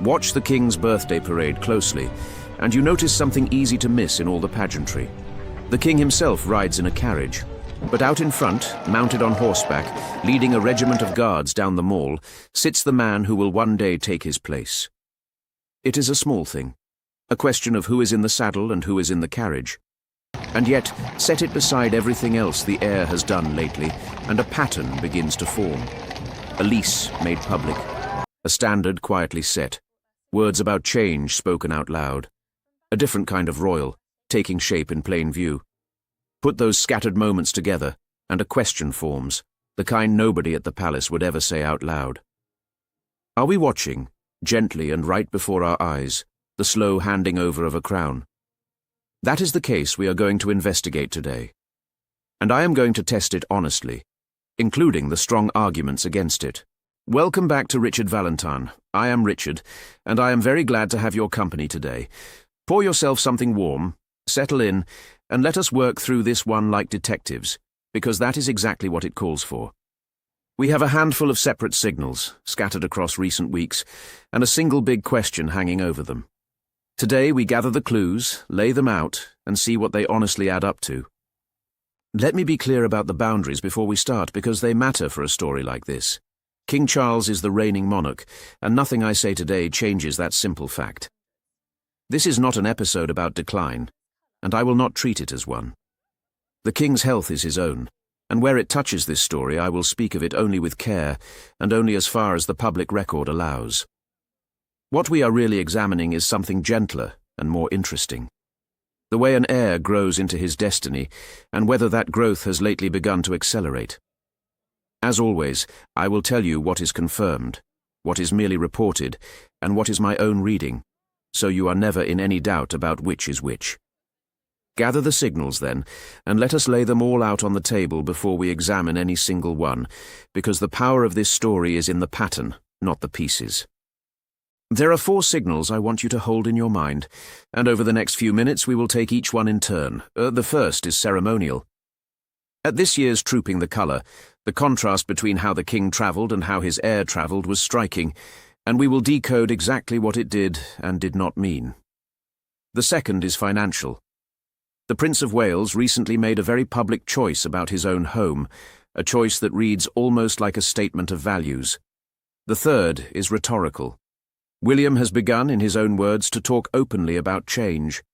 Watch the King's birthday parade closely, and you notice something easy to miss in all the pageantry. The King himself rides in a carriage, but out in front, mounted on horseback, leading a regiment of guards down the mall, sits the man who will one day take his place. It is a small thing, a question of who is in the saddle and who is in the carriage. And yet, set it beside everything else the heir has done lately, and a pattern begins to form. A lease made public, a standard quietly set, words about change spoken out loud, a different kind of royal, taking shape in plain view. Put those scattered moments together, and a question forms, the kind nobody at the palace would ever say out loud. Are we watching, gently and right before our eyes, the slow handing over of a crown? That is the case we are going to investigate today. And I am going to test it honestly, including the strong arguments against it. Welcome back to Richard Valentine. I am Richard, and I am very glad to have your company today. Pour yourself something warm, settle in, and let us work through this one like detectives, because that is exactly what it calls for. We have a handful of separate signals, scattered across recent weeks, and a single big question hanging over them. Today we gather the clues, lay them out, and see what they honestly add up to. Let me be clear about the boundaries before we start, because they matter for a story like this. King Charles is the reigning monarch, and nothing I say today changes that simple fact. This is not an episode about decline, and I will not treat it as one. The King's health is his own, and where it touches this story I will speak of it only with care, and only as far as the public record allows. What we are really examining is something gentler and more interesting. The way an heir grows into his destiny, and whether that growth has lately begun to accelerate. As always, I will tell you what is confirmed, what is merely reported, and what is my own reading, so you are never in any doubt about which is which. Gather the signals, then, and let us lay them all out on the table before we examine any single one, because the power of this story is in the pattern, not the pieces. There are 4 signals I want you to hold in your mind, and over the next few minutes we will take each one in turn. The first is ceremonial. At this year's Trooping the Colour, the contrast between how the king travelled and how his heir travelled was striking, and we will decode exactly what it did and did not mean. The second is financial. The Prince of Wales recently made a very public choice about his own home, a choice that reads almost like a statement of values. The third is rhetorical. William has begun, in his own words, to talk openly about change.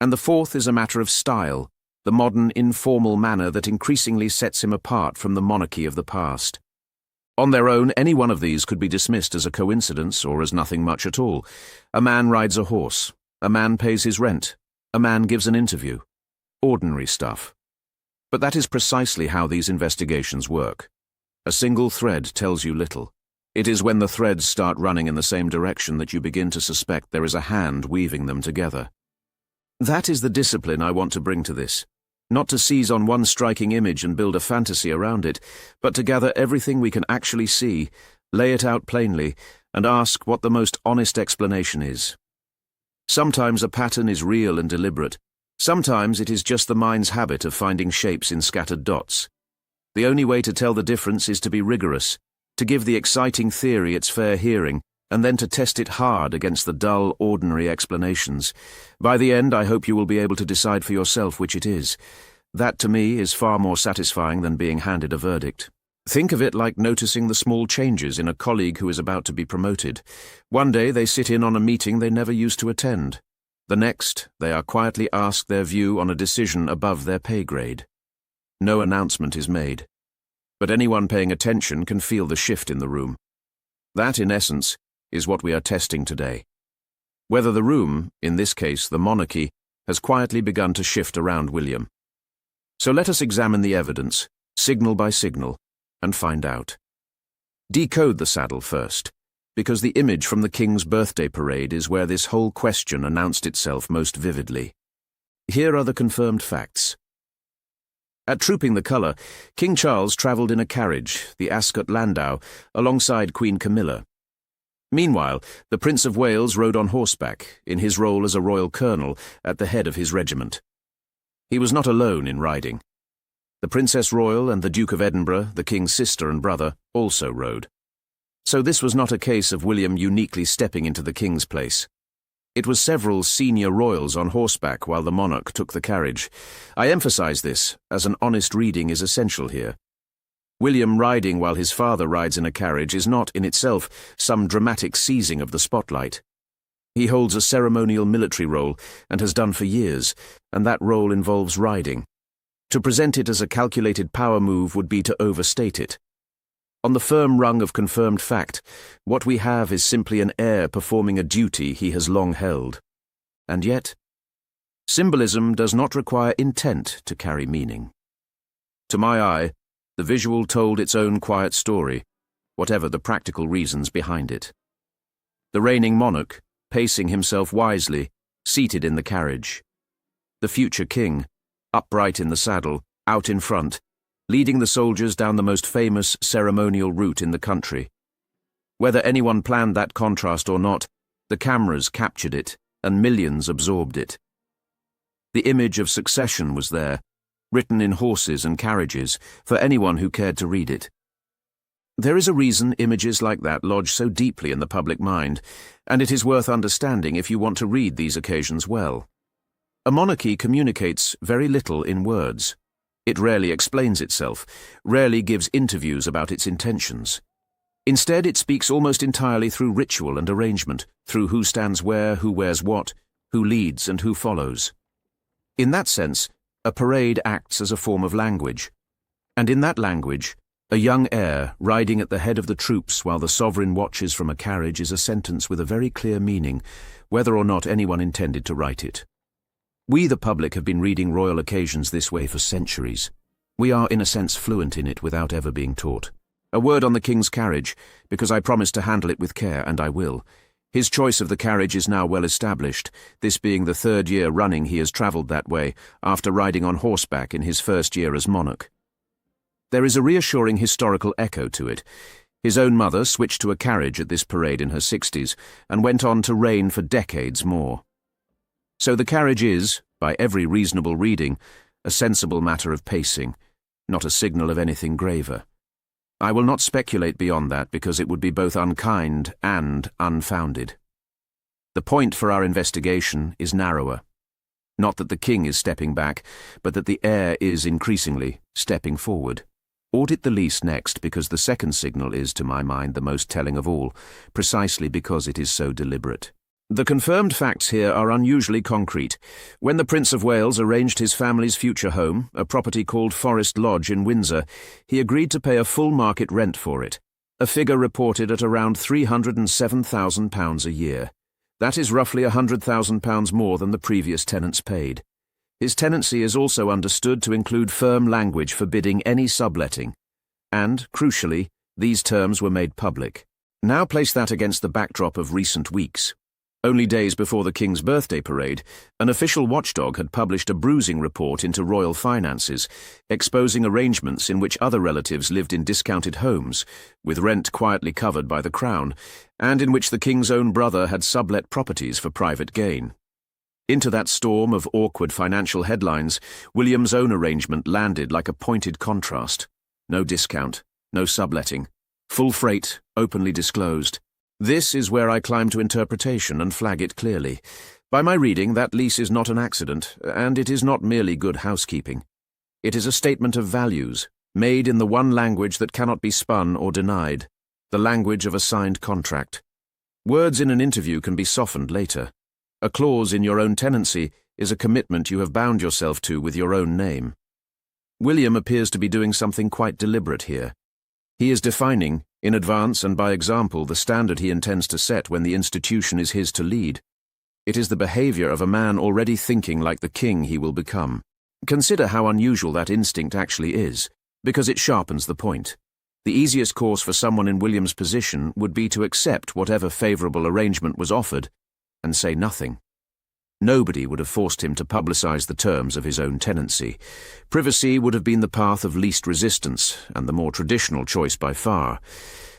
And the fourth is a matter of style, the modern, informal manner that increasingly sets him apart from the monarchy of the past. On their own, any one of these could be dismissed as a coincidence or as nothing much at all. A man rides a horse. A man pays his rent. A man gives an interview. Ordinary stuff. But that is precisely how these investigations work. A single thread tells you little. It is when the threads start running in the same direction that you begin to suspect there is a hand weaving them together. That is the discipline I want to bring to this. Not to seize on one striking image and build a fantasy around it, but to gather everything we can actually see, lay it out plainly, and ask what the most honest explanation is. Sometimes a pattern is real and deliberate. Sometimes it is just the mind's habit of finding shapes in scattered dots. The only way to tell the difference is to be rigorous, to give the exciting theory its fair hearing, and then to test it hard against the dull, ordinary explanations. By the end, I hope you will be able to decide for yourself which it is. That, to me, is far more satisfying than being handed a verdict. Think of it like noticing the small changes in a colleague who is about to be promoted. One day they sit in on a meeting they never used to attend. The next, they are quietly asked their view on a decision above their pay grade. No announcement is made, but anyone paying attention can feel the shift in the room. That, in essence, is what we are testing today. Whether the room, in this case the monarchy, has quietly begun to shift around William. So let us examine the evidence, signal by signal, and find out. Decode the saddle first, because the image from the King's birthday parade is where this whole question announced itself most vividly. Here are the confirmed facts. At Trooping the Colour, King Charles travelled in a carriage, the Ascot landau, alongside Queen Camilla. Meanwhile, the Prince of Wales rode on horseback, in his role as a royal colonel, at the head of his regiment. He was not alone in riding. The Princess Royal and the Duke of Edinburgh, the King's sister and brother, also rode. So this was not a case of William uniquely stepping into the king's place. It was several senior royals on horseback while the monarch took the carriage. I emphasize this, as an honest reading is essential here. William riding while his father rides in a carriage is not, in itself, some dramatic seizing of the spotlight. He holds a ceremonial military role, and has done for years, and that role involves riding. To present it as a calculated power move would be to overstate it. On the firm rung of confirmed fact, what we have is simply an heir performing a duty he has long held. And yet, symbolism does not require intent to carry meaning. To my eye, the visual told its own quiet story, whatever the practical reasons behind it. The reigning monarch, pacing himself wisely, seated in the carriage. The future king, upright in the saddle, out in front, leading the soldiers down the most famous ceremonial route in the country. Whether anyone planned that contrast or not, the cameras captured it, and millions absorbed it. The image of succession was there, written in horses and carriages, for anyone who cared to read it. There is a reason images like that lodge so deeply in the public mind, and it is worth understanding if you want to read these occasions well. A monarchy communicates very little in words. It rarely explains itself, rarely gives interviews about its intentions. Instead, it speaks almost entirely through ritual and arrangement, through who stands where, who wears what, who leads and who follows. In that sense, a parade acts as a form of language. And in that language, a young heir riding at the head of the troops while the sovereign watches from a carriage is a sentence with a very clear meaning, whether or not anyone intended to write it. We, the public, have been reading royal occasions this way for centuries. We are, in a sense, fluent in it without ever being taught. A word on the king's carriage, because I promised to handle it with care, and I will. His choice of the carriage is now well established, this being the 3rd year running he has travelled that way, after riding on horseback in his 1st year as monarch. There is a reassuring historical echo to it. His own mother switched to a carriage at this parade in her 60s, and went on to reign for decades more. So the carriage is, by every reasonable reading, a sensible matter of pacing, not a signal of anything graver. I will not speculate beyond that because it would be both unkind and unfounded. The point for our investigation is narrower. Not that the king is stepping back, but that the heir is increasingly stepping forward. Audit the lease next, because the second signal is, to my mind, the most telling of all, precisely because it is so deliberate. The confirmed facts here are unusually concrete. When the Prince of Wales arranged his family's future home, a property called Forest Lodge in Windsor, he agreed to pay a full market rent for it, a figure reported at around £307,000 a year. That is roughly £100,000 more than the previous tenants paid. His tenancy is also understood to include firm language forbidding any subletting, and, crucially, these terms were made public. Now place that against the backdrop of recent weeks. Only days before the King's birthday parade, an official watchdog had published a bruising report into royal finances, exposing arrangements in which other relatives lived in discounted homes, with rent quietly covered by the Crown, and in which the King's own brother had sublet properties for private gain. Into that storm of awkward financial headlines, William's own arrangement landed like a pointed contrast. No discount, no subletting, full freight, openly disclosed. This is where I climb to interpretation and flag it clearly. By my reading, that lease is not an accident, and it is not merely good housekeeping. It is a statement of values, made in the one language that cannot be spun or denied, the language of a signed contract. Words in an interview can be softened later. A clause in your own tenancy is a commitment you have bound yourself to with your own name. William appears to be doing something quite deliberate here. He is defining, in advance and by example, the standard he intends to set when the institution is his to lead. It is the behavior of a man already thinking like the king he will become. Consider how unusual that instinct actually is, because it sharpens the point. The easiest course for someone in William's position would be to accept whatever favourable arrangement was offered and say nothing. Nobody would have forced him to publicise the terms of his own tenancy. Privacy would have been the path of least resistance, and the more traditional choice by far.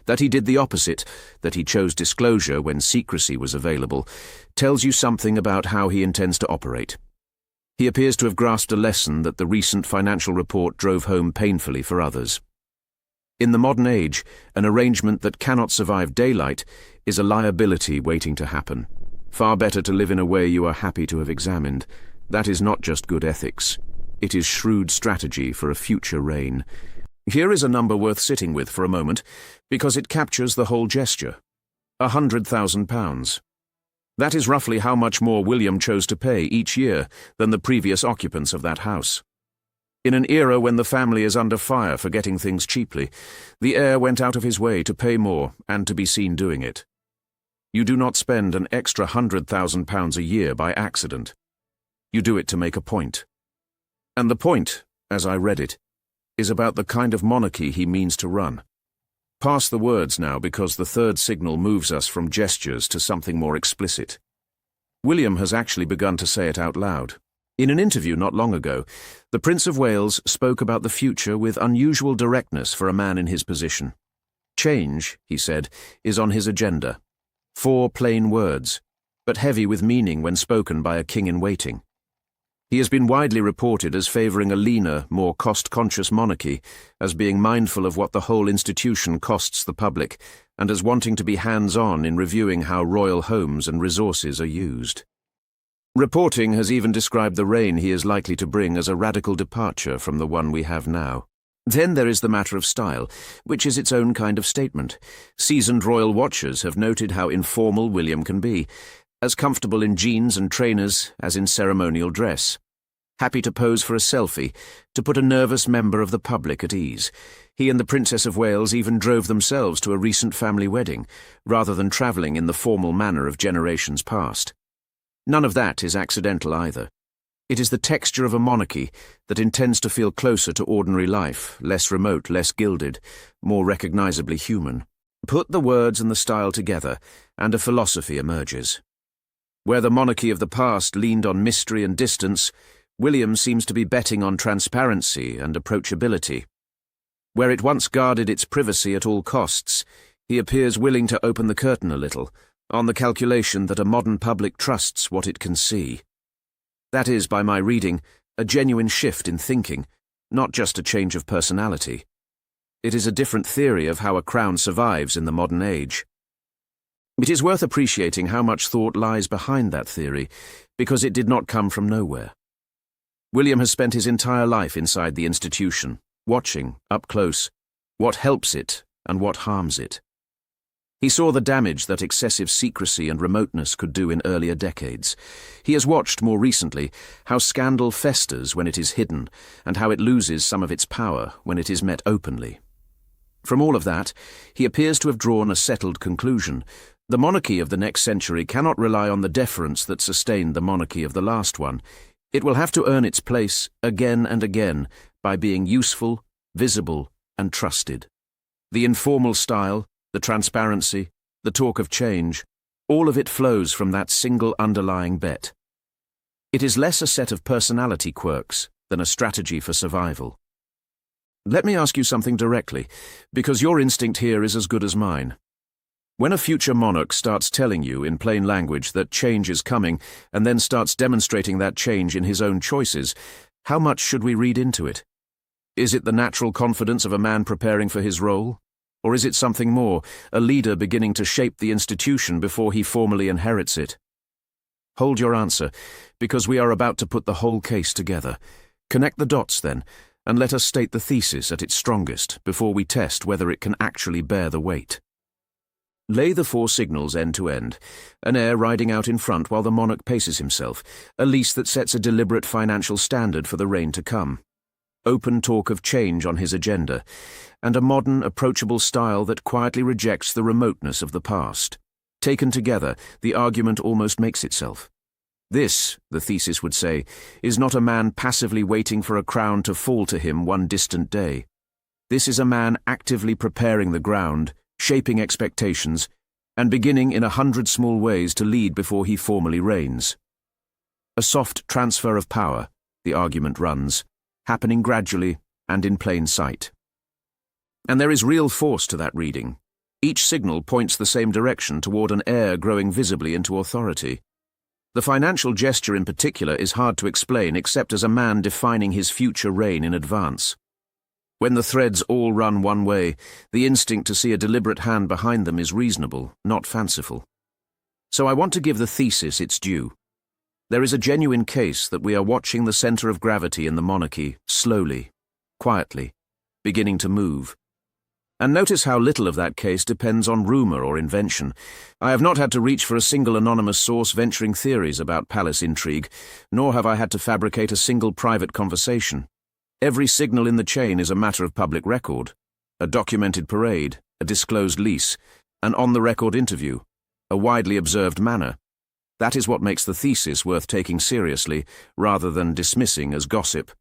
That he did the opposite, that he chose disclosure when secrecy was available, tells you something about how he intends to operate. He appears to have grasped a lesson that the recent financial report drove home painfully for others. In the modern age, an arrangement that cannot survive daylight is a liability waiting to happen. Far better to live in a way you are happy to have examined. That is not just good ethics. It is shrewd strategy for a future reign. Here is a number worth sitting with for a moment, because it captures the whole gesture. £100,000. That is roughly how much more William chose to pay each year than the previous occupants of that house. In an era when the family is under fire for getting things cheaply, the heir went out of his way to pay more and to be seen doing it. You do not spend an extra £100,000 a year by accident. You do it to make a point. And the point, as I read it, is about the kind of monarchy he means to run. Pass the words now, because the third signal moves us from gestures to something more explicit. William has actually begun to say it out loud. In an interview not long ago, the Prince of Wales spoke about the future with unusual directness for a man in his position. Change, he said, is on his agenda. 4 plain words, but heavy with meaning when spoken by a king-in-waiting. He has been widely reported as favouring a leaner, more cost-conscious monarchy, as being mindful of what the whole institution costs the public, and as wanting to be hands-on in reviewing how royal homes and resources are used. Reporting has even described the reign he is likely to bring as a radical departure from the one we have now. Then there is the matter of style, which is its own kind of statement. Seasoned royal watchers have noted how informal William can be, as comfortable in jeans and trainers as in ceremonial dress. Happy to pose for a selfie, to put a nervous member of the public at ease. He and the Princess of Wales even drove themselves to a recent family wedding, rather than travelling in the formal manner of generations past. None of that is accidental either. It is the texture of a monarchy that intends to feel closer to ordinary life, less remote, less gilded, more recognisably human. Put the words and the style together, and a philosophy emerges. Where the monarchy of the past leaned on mystery and distance, William seems to be betting on transparency and approachability. Where it once guarded its privacy at all costs, he appears willing to open the curtain a little, on the calculation that a modern public trusts what it can see. That is, by my reading, a genuine shift in thinking, not just a change of personality. It is a different theory of how a crown survives in the modern age. It is worth appreciating how much thought lies behind that theory, because it did not come from nowhere. William has spent his entire life inside the institution, watching, up close, what helps it and what harms it. He saw the damage that excessive secrecy and remoteness could do in earlier decades. He has watched, more recently, how scandal festers when it is hidden, and how it loses some of its power when it is met openly. From all of that, he appears to have drawn a settled conclusion. The monarchy of the next century cannot rely on the deference that sustained the monarchy of the last one. It will have to earn its place again and again by being useful, visible, and trusted. The informal style, the transparency, the talk of change, all of it flows from that single underlying bet. It is less a set of personality quirks than a strategy for survival. Let me ask you something directly, because your instinct here is as good as mine. When a future monarch starts telling you in plain language that change is coming and then starts demonstrating that change in his own choices, how much should we read into it? Is it the natural confidence of a man preparing for his role? Or is it something more, a leader beginning to shape the institution before he formally inherits it? Hold your answer, because we are about to put the whole case together. Connect the dots then, and let us state the thesis at its strongest before we test whether it can actually bear the weight. Lay the 4 signals end to end, an heir riding out in front while the monarch paces himself, a lease that sets a deliberate financial standard for the reign to come. Open talk of change on his agenda, and a modern, approachable style that quietly rejects the remoteness of the past. Taken together, the argument almost makes itself. This, the thesis would say, is not a man passively waiting for a crown to fall to him one distant day. This is a man actively preparing the ground, shaping expectations, and beginning in 100 small ways to lead before he formally reigns. A soft transfer of power, the argument runs, happening gradually and in plain sight. And there is real force to that reading. Each signal points the same direction toward an heir growing visibly into authority. The financial gesture in particular is hard to explain except as a man defining his future reign in advance. When the threads all run one way, the instinct to see a deliberate hand behind them is reasonable, not fanciful. So I want to give the thesis its due. There is a genuine case that we are watching the center of gravity in the monarchy slowly, quietly, beginning to move. And notice how little of that case depends on rumor or invention. I have not had to reach for a single anonymous source venturing theories about palace intrigue, nor have I had to fabricate a single private conversation. Every signal in the chain is a matter of public record. A documented parade, a disclosed lease, an on-the-record interview, a widely observed manner. That is what makes the thesis worth taking seriously, rather than dismissing as gossip.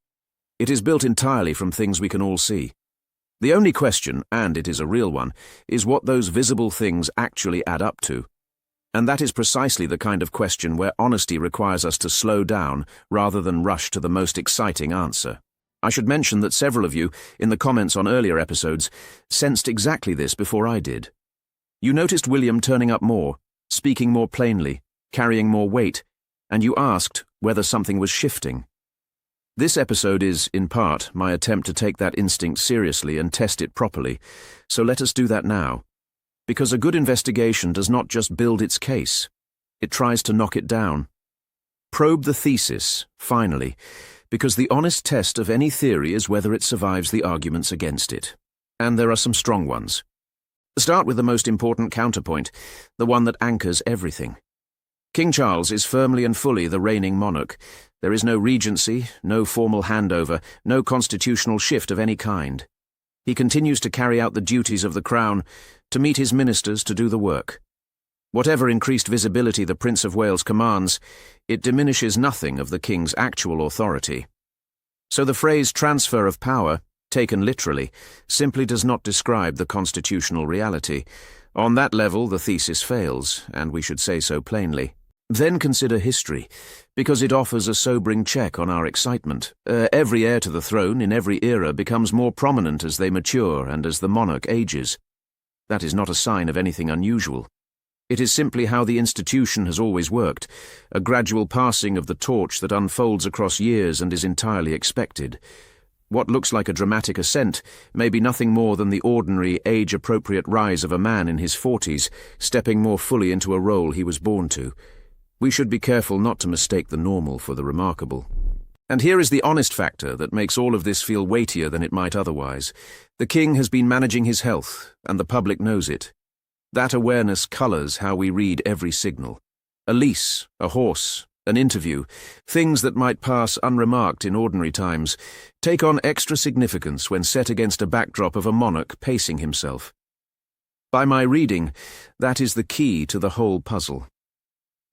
It is built entirely from things we can all see. The only question, and it is a real one, is what those visible things actually add up to. And that is precisely the kind of question where honesty requires us to slow down rather than rush to the most exciting answer. I should mention that several of you, in the comments on earlier episodes, sensed exactly this before I did. You noticed William turning up more, speaking more plainly, carrying more weight, and you asked whether something was shifting. This episode is, in part, my attempt to take that instinct seriously and test it properly, so let us do that now. Because a good investigation does not just build its case, it tries to knock it down. Probe the thesis, finally, because the honest test of any theory is whether it survives the arguments against it. And there are some strong ones. Start with the most important counterpoint, the one that anchors everything. King Charles is firmly and fully the reigning monarch. There is no regency, no formal handover, no constitutional shift of any kind. He continues to carry out the duties of the crown, to meet his ministers to do the work. Whatever increased visibility the Prince of Wales commands, it diminishes nothing of the king's actual authority. So the phrase transfer of power, taken literally, simply does not describe the constitutional reality. On that level, the thesis fails, and we should say so plainly. Then consider history, because it offers a sobering check on our excitement. Every heir to the throne in every era becomes more prominent as they mature and as the monarch ages. That is not a sign of anything unusual. It is simply how the institution has always worked, a gradual passing of the torch that unfolds across years and is entirely expected. What looks like a dramatic ascent may be nothing more than the ordinary, age-appropriate rise of a man in his 40s, stepping more fully into a role he was born to. We should be careful not to mistake the normal for the remarkable. And here is the honest factor that makes all of this feel weightier than it might otherwise. The king has been managing his health, and the public knows it. That awareness colours how we read every signal. A lease, a horse, an interview, things that might pass unremarked in ordinary times, take on extra significance when set against a backdrop of a monarch pacing himself. By my reading, that is the key to the whole puzzle.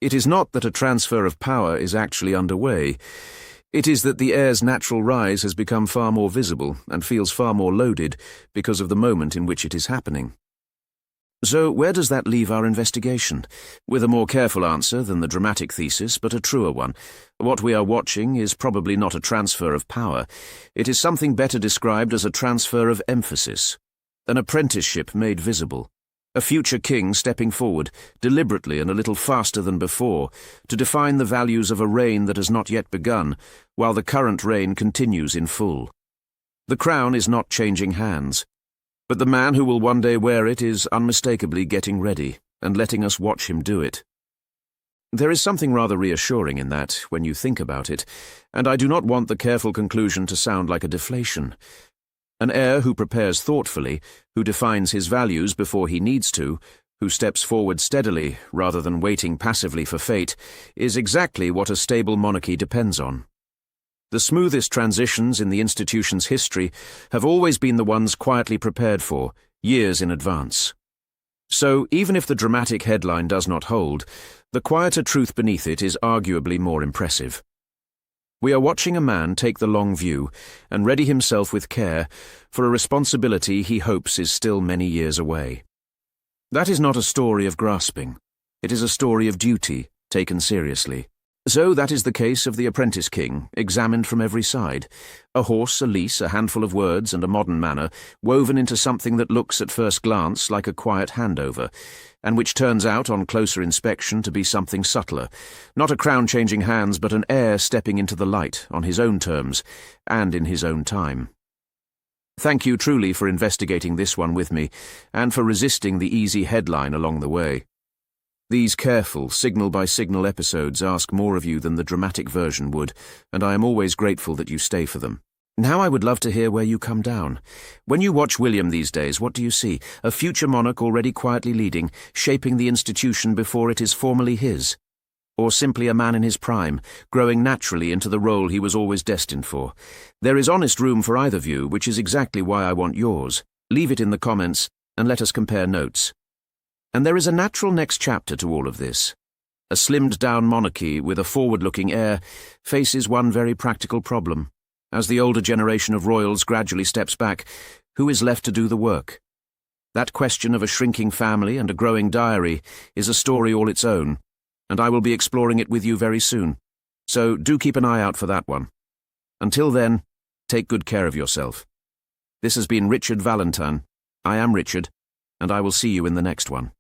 It is not that a transfer of power is actually underway. It is that the heir's natural rise has become far more visible and feels far more loaded because of the moment in which it is happening. So where does that leave our investigation? With a more careful answer than the dramatic thesis, but a truer one. What we are watching is probably not a transfer of power. It is something better described as a transfer of emphasis. An apprenticeship made visible. A future king stepping forward, deliberately and a little faster than before, to define the values of a reign that has not yet begun, while the current reign continues in full. The crown is not changing hands, but the man who will one day wear it is unmistakably getting ready, and letting us watch him do it. There is something rather reassuring in that, when you think about it, and I do not want the careful conclusion to sound like a deflation. An heir who prepares thoughtfully, who defines his values before he needs to, who steps forward steadily rather than waiting passively for fate, is exactly what a stable monarchy depends on. The smoothest transitions in the institution's history have always been the ones quietly prepared for, years in advance. So, even if the dramatic headline does not hold, the quieter truth beneath it is arguably more impressive. We are watching a man take the long view and ready himself with care for a responsibility he hopes is still many years away. That is not a story of grasping. It is a story of duty, taken seriously. So that is the case of the Apprentice king, examined from every side. A horse, a lease, a handful of words, and a modern manner, woven into something that looks at first glance like a quiet handover, and which turns out on closer inspection to be something subtler. Not a crown changing hands, but an heir stepping into the light, on his own terms, and in his own time. Thank you truly for investigating this one with me, and for resisting the easy headline along the way. These careful, signal-by-signal episodes ask more of you than the dramatic version would, and I am always grateful that you stay for them. Now I would love to hear where you come down. When you watch William these days, what do you see? A future monarch already quietly leading, shaping the institution before it is formally his? Or simply a man in his prime, growing naturally into the role he was always destined for? There is honest room for either view, which is exactly why I want yours. Leave it in the comments, and let us compare notes. And there is a natural next chapter to all of this. A slimmed-down monarchy with a forward-looking heir faces one very practical problem. As the older generation of royals gradually steps back, who is left to do the work? That question of a shrinking family and a growing diary is a story all its own, and I will be exploring it with you very soon. So do keep an eye out for that one. Until then, take good care of yourself. This has been Richard Valentine. I am Richard, and I will see you in the next one.